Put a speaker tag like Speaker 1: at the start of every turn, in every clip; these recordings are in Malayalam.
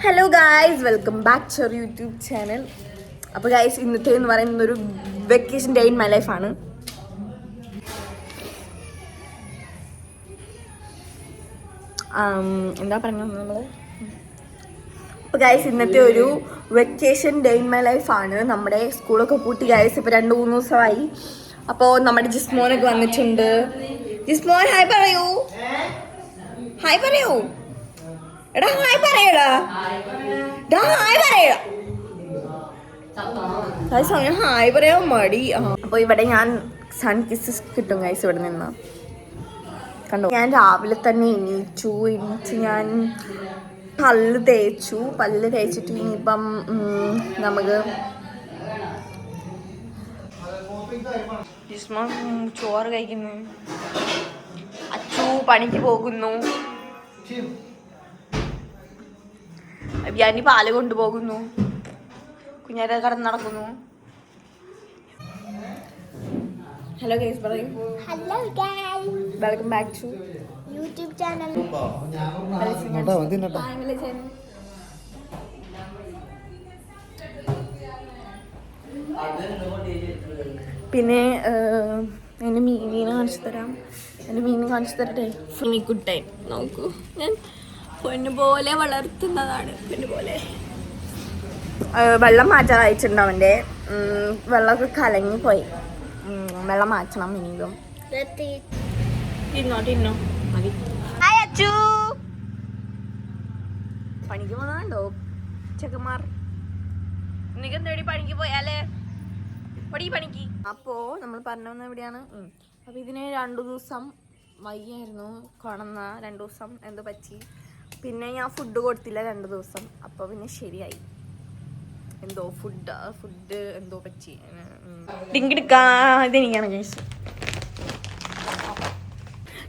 Speaker 1: Hello guys, welcome back to our YouTube channel. അപ്പോൾ ഗായ്സ്, ഇന്നത്തെ എന്ന് പറയുന്നത് ഒരു വെക്കേഷൻ ഡേ ഇൻ മൈ ലൈഫാണ്. എന്താ പറയുന്നത് നമ്മൾ? അപ്പോൾ ഗായ്സ്, ഇന്നത്തെ ഒരു വെക്കേഷൻ ഡേ ഇൻ മൈ ലൈഫാണ്. നമ്മുടെ സ്കൂളൊക്കെ പൂട്ടി ഗായ്സ്, ഇപ്പോൾ 2-3 ദിവസമായി. അപ്പോൾ നമ്മുടെ ജിസ്മോനൊക്കെ വന്നിട്ടുണ്ട്. ജിസ്മോൻ ഹായ് പറയൂ, ഹായ് പറയൂ. എടാ ഹായ് പറയടാ, ഹായ് പറയടാ. സമയം ഹായ് പറയാൻ മടി. അപ്പൊ ഇവിടെ ഞാൻ സൺ കിസ്സസ് കിട്ടും ഗൈസ് ഇവിടെ നിന്ന്. കണ്ടോ, ഞാൻ രാവിലെ തന്നെ എണീറ്റ് ഞാൻ പല്ല് തേച്ചിട്ട് ഇനിയിപ്പം നമുക്ക് ചോറ് കഴിക്കുന്നു. അച്ചു പണിക്ക് പോകുന്നു. അഭിയാനി പാല് കൊണ്ടുപോകുന്നു. കുഞ്ഞാര കടന്ന് നടക്കുന്നു. ഹലോ ഗൈസ്, പറയൂ.
Speaker 2: Hello guys,
Speaker 1: welcome back to
Speaker 2: YouTube channel.
Speaker 1: പിന്നെ എൻ്റെ മീനെ കാണിച്ചു തരാം. എൻ്റെ മീനെ കാണിച്ചു തരട്ടെ. ഫിനിക്കുട്ടേ, നോക്കൂ, ഞാൻ പൊന്നുപോലെ വളർത്തുന്നതാണ്. പൊന്നുപോലെ വെള്ളം മാറ്റാൻ അയച്ചിട്ടുണ്ട്. അവൻ്റെ വെള്ളമൊക്കെ കലങ്ങിപ്പോയി. വെള്ളം മാറ്റണം ഇനിയും. തിന്നോ മതി. പണിക്ക് പോകണോ ചെക്കന്മാർ? നിനക്ക് എന്തേടി പണിക്ക് പോയാലേ പണിക്ക്? അപ്പോ നമ്മൾ പറഞ്ഞു എവിടെയാണ്. അപ്പൊ ഇതിന് 2 ദിവസം വയ്യായിരുന്നു. കൊണന്ന 2 ദിവസം എന്തോ പറ്റി. പിന്നെ ഞാൻ ഫുഡ് കൊടുത്തില്ല 2 ദിവസം. അപ്പോൾ പിന്നെ ശരിയായി. എന്തോ ഫുഡ് എന്തോ പറ്റി. ഇതെനിക്കാണ് കേസ്.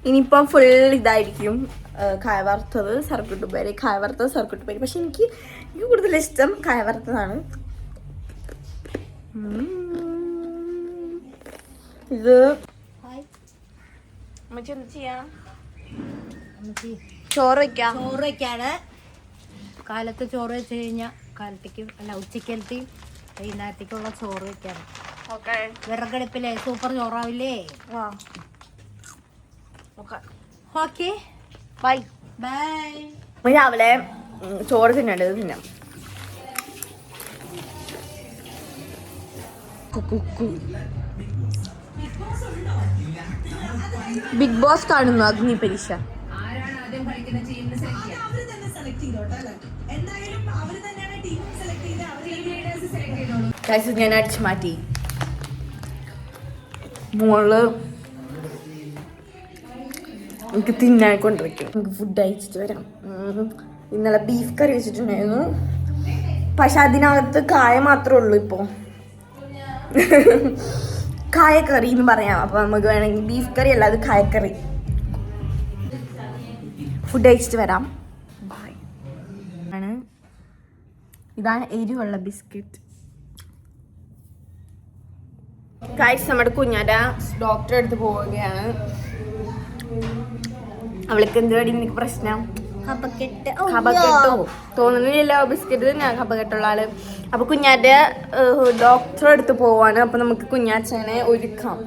Speaker 1: ഇനിയിപ്പം ഫുൾ ഇതായിരിക്കും. കായ വറുത്തത്, സർക്കുട്ടുപ്പേരി. കായ വറുത്തത്, സർക്കുട്ടുപ്പേരി. പക്ഷെ എനിക്ക് കൂടുതൽ ഇഷ്ടം കായ വറുത്തതാണ്. ഇത് അമ്മച്ചി എന്ത് ചെയ്യാം? ചോറ് വെക്കാണ്.
Speaker 2: കാലത്ത് ചോറ് വെച്ച് കഴിഞ്ഞാൽ കാലത്തേക്ക് അല്ല ഉച്ചക്കലത്തെയും വൈകുന്നേരത്തേക്കുള്ള ചോറ് വെക്കാണ്. വിറകടുപ്പില്ലേ, സൂപ്പർ ചോറാവില്ലേ? Okay,
Speaker 1: bye
Speaker 2: bye.
Speaker 1: രാവിലെ ചോറ് തിന്നേണ്ടത് തിന്നാം. ബിഗ് ബോസ് കാണുന്നു. അഗ്നി പരീക്ഷ. ഞാൻ അടിച്ചു മാറ്റി. മോള് എനിക്ക് തിന്നാൻ കൊണ്ടിരിക്കും. നമുക്ക് ഫുഡ് അയച്ചിട്ട് വരാം. ഇന്നലെ ബീഫ് കറി വെച്ചിട്ടുണ്ടായിരുന്നു. പക്ഷെ അതിനകത്ത് കായ മാത്രമേ ഉള്ളൂ. ഇപ്പോൾ കായക്കറി എന്ന് പറയാം. അപ്പൊ നമുക്ക് വേണമെങ്കിൽ ബീഫ് കറി അല്ല, അത് കായക്കറി. ഫുഡ് കഴിച്ചിട്ട് വരാം. ബൈ. ഇതാണ് എരിവുള്ള ബിസ്ക്കറ്റ്. ഗൈസ്, നമ്മുടെ കുഞ്ഞാറ്റ ഡോക്ടറെ അടുത്ത് പോവുകയാണ്. അവൾക്ക് എന്തുവാടി നിനക്ക് പ്രശ്നം? കഫക്കെട്ടോ തോന്നുന്നില്ലല്ലോ. ബിസ്ക്കറ്റ് തന്നെ കഫക്കെട്ടുള്ള ആള്. അപ്പൊ കുഞ്ഞാറ്റ ഡോക്ടറെ അടുത്ത് പോവാണ്. അപ്പൊ നമുക്ക് കുഞ്ഞാച്ചനെ ഒരുക്കാം.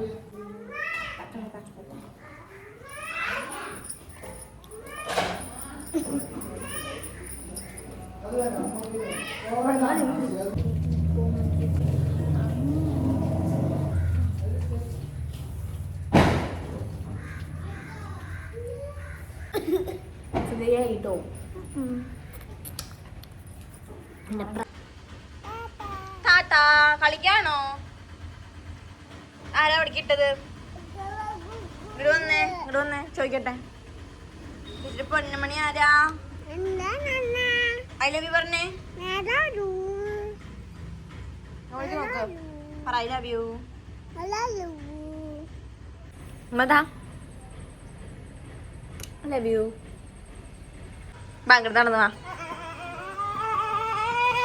Speaker 1: താത്താ കളിക്കാണോ? ആരാ അവിടെ കിട്ടത്? ഇങ്ങോട്ട് വന്നേ ചോദിക്കട്ടെ. പൊന്നമണി ആരാ? ഐ ലവ് യു പറഞ്ഞേ. നോക്ക്, പറ ഐ ലവ് യു. മതാ ഐ ലവ് യു. ഭയങ്കര നടന്നു.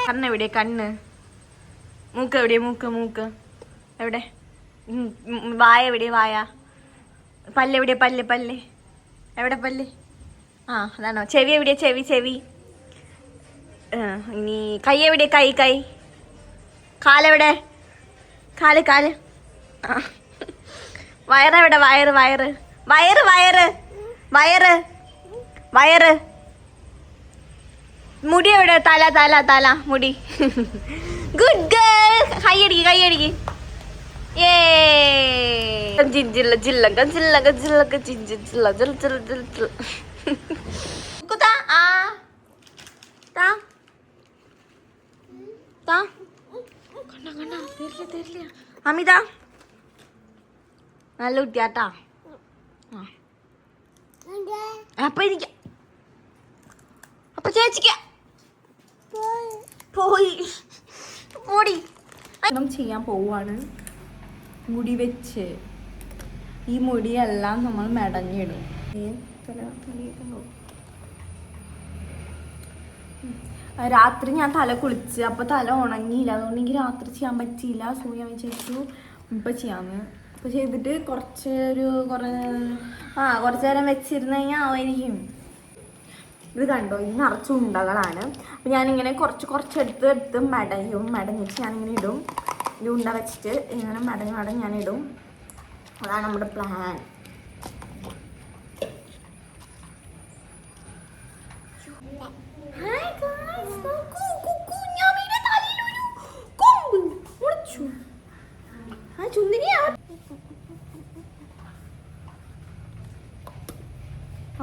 Speaker 1: കണ്ണെവിടെ? കണ്ണ്. മൂക്ക് എവിടെ? മൂക്ക് എവിടെ? വായ എവിടെ? വായ. പല്ലെവിടെ? പല്ല് എവിടെ? പല്ല്. ആ അതാണോ? ചെവി എവിടെയാ? ചെവി ഇനി കൈ എവിടെ? കൈ കൈ കാലെവിടെ? കാല് കാല്. വയറെവിടെ? വയറ് വയറ് വയറ് വയറ് വയറ് വയറ്. മുടി എവിടെ? തല തല തല മുടി. Good girl. കൈയടിക്ക് കൈയടിക്ക്. ജില്ല ജില്ല ജില്ല ജില്ല ജില്ല ജില്ല ജില്ല ജില്ല ജില്ല. കുത്താ ആ താ താ കണ്ട കണ്ട തരില്ല തരില്ല. അമിത നല്ല കുട്ടിയാട്ടാ. അപ്പൊ എനിക്ക് അപ്പൊ ചേച്ചിക്ക് പോയി ഓടി ചെയ്യാൻ പോവാണ്. മുടി വെച്ച് ഈ മുടിയെല്ലാം നമ്മൾ മെടഞ്ഞിടും. രാത്രി ഞാൻ തല കുളിച്ച് അപ്പോൾ തല ഉണങ്ങിയില്ല, അതുകൊണ്ട് എനിക്ക് രാത്രി ചെയ്യാൻ പറ്റിയില്ല. സോ ഞാൻ വിചാരിച്ചു ഇപ്പം ചെയ്യാമെന്ന്. അപ്പോൾ ചെയ്തിട്ട് കുറച്ച് നേരം വെച്ചിരുന്ന് കഴിഞ്ഞാൽ ആയിരിക്കും. ഇത് കണ്ടോ, ഇത് നിറച്ച് ഉണ്ടകളാണ്. അപ്പോൾ ഞാനിങ്ങനെ കുറച്ചെടുത്ത് മെടഞ്ഞിട്ട് ഞാനിങ്ങനെ ഇടും. ഇത് ഉണ്ട വെച്ചിട്ട് ഇങ്ങനെ മടങ്ങി ഞാനിടും. അതാണ് നമ്മുടെ പ്ലാൻ.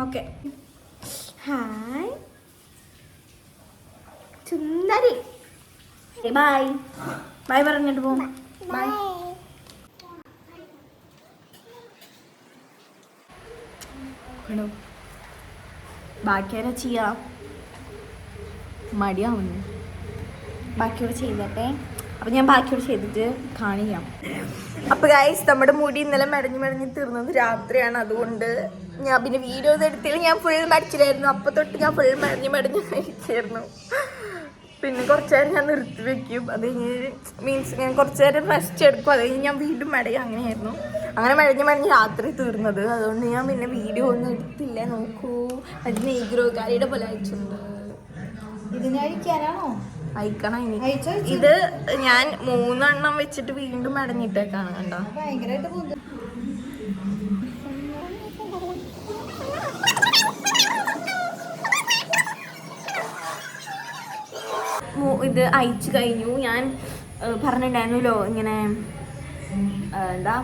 Speaker 1: ഓക്കെ, ഹായ് സുന്ദരി. ബൈ ബൈ പറഞ്ഞിട്ട് പോവും. ബൈ. ബാക്കിയാരാ ചെയ്യാം? മടിയാവുന്നു. ബാക്കിയോട് ചെയ്തട്ടെ. അപ്പം ഞാൻ ബാക്കിയോട് ചെയ്തിട്ട് കാണിക്കാം. അപ്പോൾ ഗൈസ്, നമ്മുടെ മുടി ഇന്നലെ മെടഞ്ഞ് തീർന്നത് രാത്രിയാണ്. അതുകൊണ്ട് ഞാൻ പിന്നെ വീഡിയോ എടുത്തില്ല. ഞാൻ ഫുൾ മടിച്ചില്ലായിരുന്നു. അപ്പം തൊട്ട് ഞാൻ ഫുൾ മെടഞ്ഞ് ഇരിക്കായിരുന്നു. പിന്നെ കുറച്ച് നേരം ഞാൻ നിർത്തി വെക്കും. അത് കഴിഞ്ഞ് മീൻസ് ഞാൻ കുറച്ച് നേരം റെസ്റ്റ് എടുക്കും. അത് കഴിഞ്ഞ് ഞാൻ വീണ്ടും മെടയും. അങ്ങനെയായിരുന്നു. അങ്ങനെ മെടഞ്ഞ് രാത്രി തീർന്നത്. അതുകൊണ്ട് ഞാൻ പിന്നെ വീഡിയോ ഒന്നും എടുത്തില്ല. നോക്കൂ, അത് നെയ്ഗ്രോക്കാരിയുടെ പോലെ അയച്ചിട്ടുണ്ട്.
Speaker 2: ഇതിനെ അഴിക്കാനാണോ?
Speaker 1: അയക്കണം ഇനി. ഇത് ഞാൻ 3 എണ്ണം വെച്ചിട്ട് വീണ്ടും മെടഞ്ഞിട്ടേക്കാണ്. കണ്ടോ,
Speaker 2: ഭയങ്കരമായിട്ട്
Speaker 1: ഇത് അയച്ചു കഴിഞ്ഞു. ഞാൻ പറഞ്ഞിട്ടുണ്ടായിരുന്നല്ലോ ഇങ്ങനെ എന്താ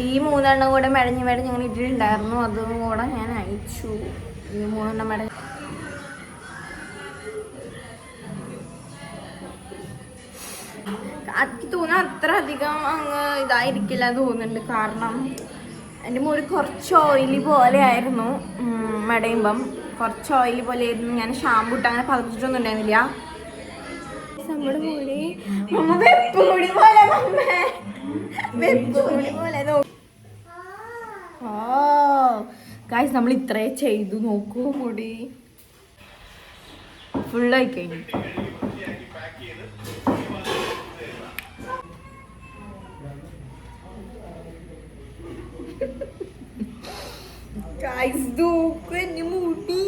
Speaker 1: ഈ 3 എണ്ണം കൂടെ മെടഞ്ഞ് ഇങ്ങനെ ഇട്ടിട്ടുണ്ടായിരുന്നു. അതും കൂടെ ഞാൻ അയച്ചു. ഈ 3 എണ്ണം മെടഞ്ഞ് എനിക്ക് തോന്നുന്നു അത്ര അധികം അങ്ങ് ഇതായിരിക്കില്ല തോന്നുന്നുണ്ട്. കാരണം എൻ്റെ മുടി കുറച്ച് ഓയിലി പോലെ ആയിരുന്നു. മെടയുമ്പം കുറച്ച് ഓയിലി പോലെ ആയിരുന്നു. ഞാൻ ഷാമ്പു ഇട്ട് അങ്ങനെ പതിപ്പിച്ചിട്ടൊന്നും ഉണ്ടായിരുന്നില്ല. നമ്മുടെ മുടി വെപ്പുമുടി പോലെ വെപ്പുമുടി പോലെ. ഓ ഗായ്സ്, നമ്മൾ ഇത്രേ ചെയ്തു. നോക്കൂ, മുടി ഫുള്ളായി കഴിഞ്ഞു. Guys, നോക്കൂ എന്റെ മുടി.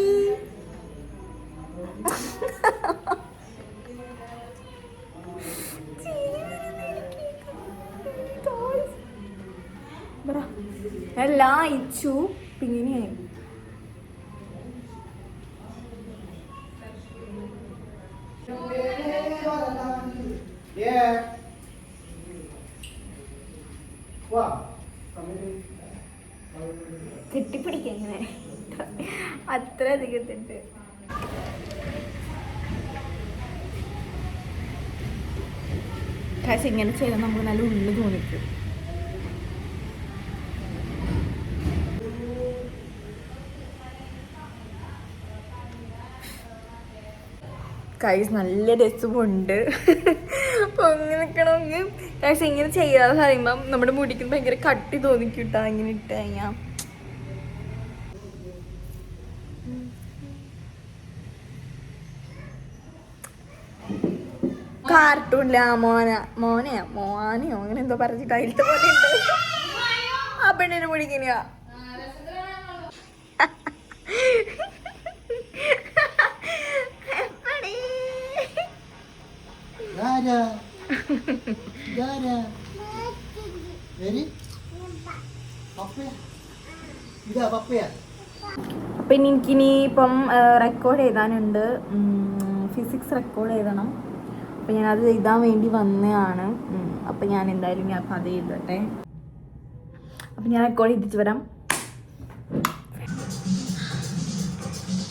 Speaker 1: എല്ലാം അയച്ചു. പിന്നെയായി കെട്ടിപ്പിടിക്കാൻ ഇങ്ങനെ അത്ര അധികത്തുണ്ട്. പക്ഷെ ഇങ്ങനെ ചെയ്താൽ നമുക്ക് നല്ല ഉള്ളു തോന്നിക്കും. കൈസ് നല്ല രസമുണ്ട്. അപ്പോൾ അങ്ങനെ നിൽക്കണമെങ്കിൽ പക്ഷെ ഇങ്ങനെ ചെയ്യാതെ പറയുമ്പം നമ്മുടെ മുടിക്ക് ഭയങ്കര കട്ടി തോന്നിക്കൂട്ടാ ഇങ്ങനെ ഇട്ട് കഴിഞ്ഞാൽ. കാർട്ടൂണില്ല മോനെയോ അങ്ങനെ എന്തോ പറഞ്ഞിട്ട് അതിലത്തെ പോലെ ഉണ്ട്. ആ പെണ്ണിനെ മുടിക്കനെയാ. പിന്നെ എനിക്കിനിയിപ്പം റെക്കോർഡ് എഴുതാനുണ്ട്, ഫിസിക്സ് റെക്കോർഡ് എഴുതണം. അപ്പം ഞാനത് എഴുതാൻ വേണ്ടി വന്നതാണ്. അപ്പം ഞാൻ എന്തായാലും ഞാൻ അപ്പം അത് എഴുതട്ടെ. അപ്പം ഞാൻ റെക്കോർഡ് ചെയ്തിട്ട് വരാം.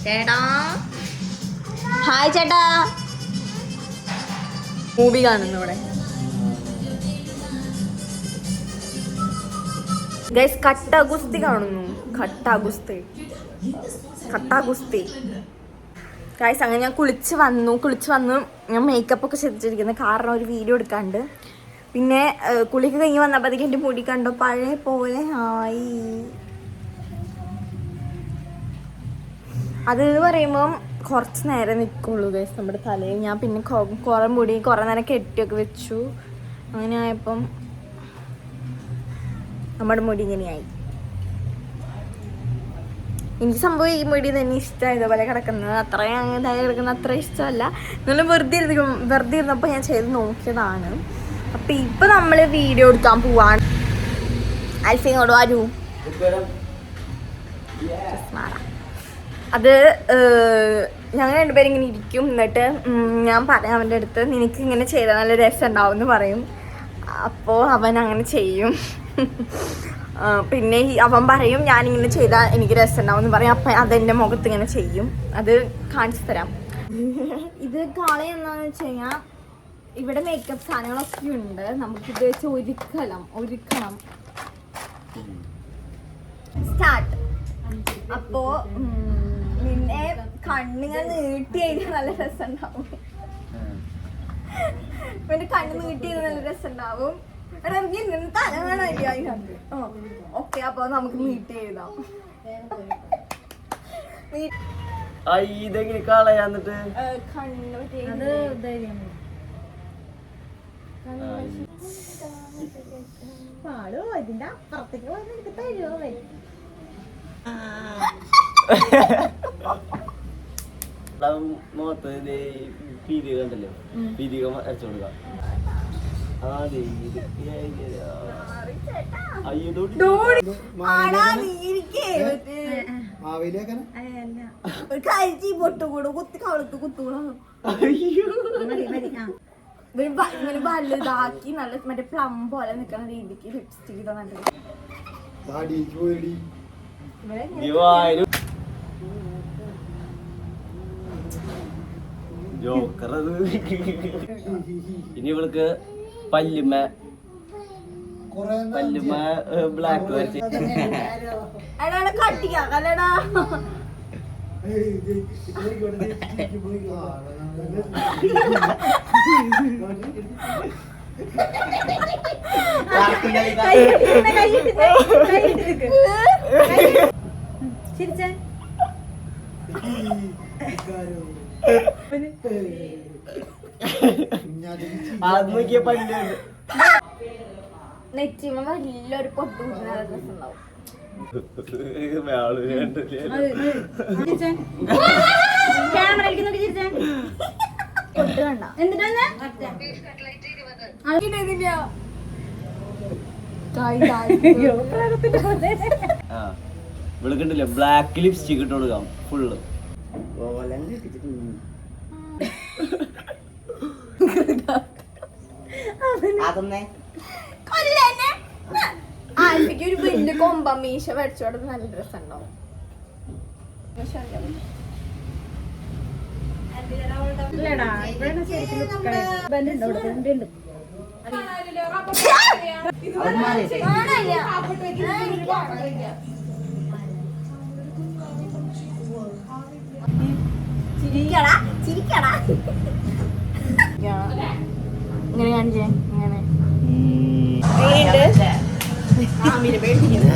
Speaker 1: ചേട്ടാ, ഹായ് ചേട്ടാ. മൂവി കാണുന്നു ഇവിടെ. ഗൈസ്, കട്ടാഗുസ്തി കാണുന്നു. കട്ടാഗുസ്തി ഗൈസ്, അങ്ങനെ ഞാൻ കുളിച്ച് വന്ന് ഞാൻ മേക്കപ്പ് ഒക്കെ ശ്രദ്ധിച്ചിരിക്കുന്നത് കാരണം ഒരു വീഡിയോ എടുക്കാണ്ട്. പിന്നെ കുളിക്ക് കഴിഞ്ഞ് വന്നപ്പോഴത്തേക്ക് എൻ്റെ മുടി കണ്ടോ പഴയ പോലെ ആയി. അത് പറയുമ്പം കുറച്ച് നേരം നിൽക്കുള്ളൂ ഗൈസ് നമ്മുടെ തലയിൽ. ഞാൻ പിന്നെ കുറേ മുടി കുറേ നേരം കെട്ടിയൊക്കെ വെച്ചു. അങ്ങനെ ആയപ്പം നമ്മുടെ മുടി ഇങ്ങനെയായി. എനിക്ക് സംഭവം ഈ മുടി തന്നെ ഇഷ്ടമാണ്, ഇതുപോലെ കിടക്കുന്നത്. അത്രയും അങ്ങനെ കിടക്കുന്നത് അത്ര ഇഷ്ടമല്ല. എന്നാലും വെറുതെ ഇരുന്നപ്പോൾ ഞാൻ ചെയ്ത് നോക്കിയതാണ്. അപ്പം ഇപ്പം നമ്മൾ വീഡിയോ എടുക്കാൻ പോവാണ്. അൽഫിങ്ങോട് വരൂ. അത് ഞങ്ങൾ രണ്ടുപേരും ഇങ്ങനെ ഇരിക്കും. എന്നിട്ട് ഞാൻ പറയാം അവൻ്റെ അടുത്ത്, നിനക്ക് ഇങ്ങനെ ചെയ്താൽ നല്ല രസം ഉണ്ടാവും എന്ന് പറയും. അപ്പോൾ അവൻ അങ്ങനെ ചെയ്യും. പിന്നെ അവൻ പറയും ഞാനിങ്ങനെ ചെയ്താൽ എനിക്ക് രസം ഉണ്ടാവും എന്ന് പറയും. അപ്പം അതെൻ്റെ മുഖത്ത് ഇങ്ങനെ ചെയ്യും. അത് കാണിച്ചു തരാം. ഇത് കാള എന്താണെന്ന് വെച്ച് കഴിഞ്ഞാൽ ഇവിടെ മേക്കപ്പ് സാധനങ്ങളൊക്കെ ഉണ്ട്. നമുക്കിത് വെച്ച് ഒരുക്കണം. സ്റ്റാർട്ട്. അപ്പോ നിന്നെ കണ്ണിങ്ങനെ നീട്ടി കഴിഞ്ഞാൽ നല്ല രസം ഉണ്ടാവും. പിന്നെ കണ്ണ് നീട്ടി കഴിഞ്ഞാൽ നല്ല രസം ഉണ്ടാവും. തല വേണമില്ല അതിനകത്ത്. ഓക്കെ, അപ്പൊ നമുക്ക് നീട്ടി എഴുതാം.
Speaker 3: ഇതെങ്ങനെ കളയാന്നിട്ട്
Speaker 1: കണ്ണ് പാടോ ഇതിന്റെ അപ്പുറത്തേക്ക് വന്ന് എനിക്ക് തരുമോ?
Speaker 3: മുഖത്ത് പീരിക കണ്ടല്ലോ, പീരിക അരച്ചു കൊടുക്കാം.
Speaker 1: വലുതാക്കി നല്ല മറ്റേ പ്ലം പോലെ നിക്കണ രീതിക്ക് ലിപ്സ്റ്റിക് ഇതാ.
Speaker 3: ഇനി ഇവൾക്ക് പല്ലുമ ബ്ലാക്ക് വരച്ച്
Speaker 1: കട്ടിക്കാക്കല്ലടാ.
Speaker 3: നോക്കിയ പല്ല്
Speaker 1: നെറ്റിമ വലിയൊരു പൊട്ടു രസമുണ്ടാവും.
Speaker 3: വിളിക്കണ്ടില്ല, ബ്ലാക്ക് ലിപ്സ്റ്റിക് ഇട്ട് കൊടുക്കാം ഫുള്ള്.
Speaker 1: ആൽഫിക്ക് ഒരു വലിയ കൊമ്പ മീശ വരച്ചോടെ നല്ല ഡ്രസ് ഉണ്ടാവും. ചിരിക്കടാ ഇങ്ങനെ കാണിച്ചേ. ഇങ്ങനെ പേടിക്കുന്നു.